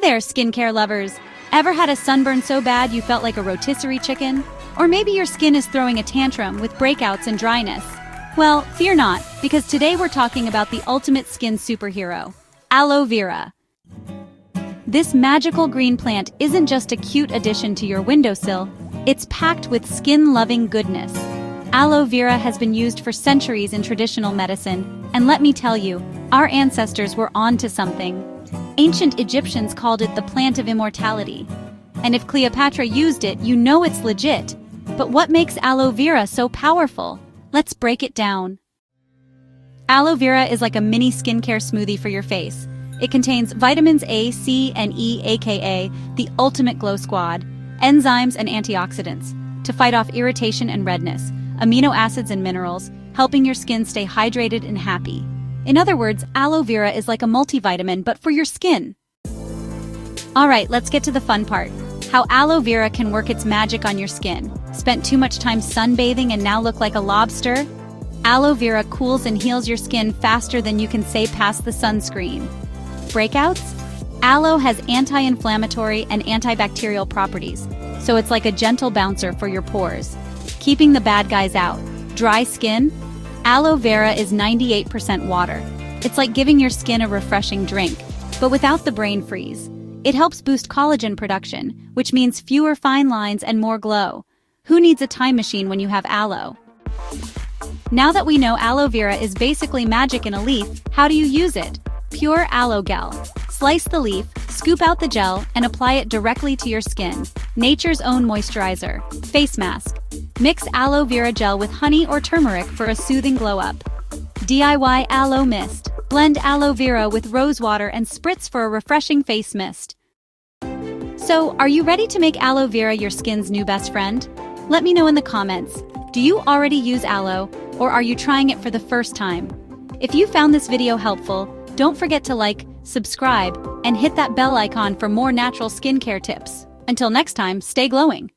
there, skincare lovers! Ever had a sunburn so bad you felt like a rotisserie chicken? Or maybe your skin is throwing a tantrum with breakouts and dryness? Well, fear not, because today we're talking about the ultimate skin superhero, aloe vera. This magical green plant isn't just a cute addition to your windowsill, it's packed with skin-loving goodness. Aloe vera has been used for centuries in traditional medicine, and let me tell you, our ancestors were onto something. Ancient Egyptians called it the plant of immortality. And if Cleopatra used it, you know it's legit. But what makes aloe vera so powerful? Let's break it down. Aloe vera is like a mini skincare smoothie for your face. It contains vitamins A, C, and E, aka the ultimate glow squad, enzymes and antioxidants, to fight off irritation and redness, amino acids and minerals, helping your skin stay hydrated and happy. In other words, aloe vera is like a multivitamin, but for your skin. Alright, let's get to the fun part. How aloe vera can work its magic on your skin. Spent too much time sunbathing and now look like a lobster? Aloe vera cools and heals your skin faster than you can say past the sunscreen. Breakouts? Aloe has anti-inflammatory and antibacterial properties, so it's like a gentle bouncer for your pores, keeping the bad guys out. Dry skin? Aloe vera is 98% water. It's like giving your skin a refreshing drink, but without the brain freeze. It helps boost collagen production, which means fewer fine lines and more glow. Who needs a time machine when you have aloe? Now that we know aloe vera is basically magic in a leaf, how do you use it? Pure aloe gel. Slice the leaf, scoop out the gel, and apply it directly to your skin. Nature's own moisturizer. Face mask. Mix aloe vera gel with honey or turmeric for a soothing glow-up. DIY aloe mist. Blend aloe vera with rose water and spritz for a refreshing face mist. So, are you ready to make aloe vera your skin's new best friend? Let me know in the comments. Do you already use aloe, or are you trying it for the first time? If you found this video helpful, don't forget to like, subscribe, and hit that bell icon for more natural skincare tips. Until next time, stay glowing.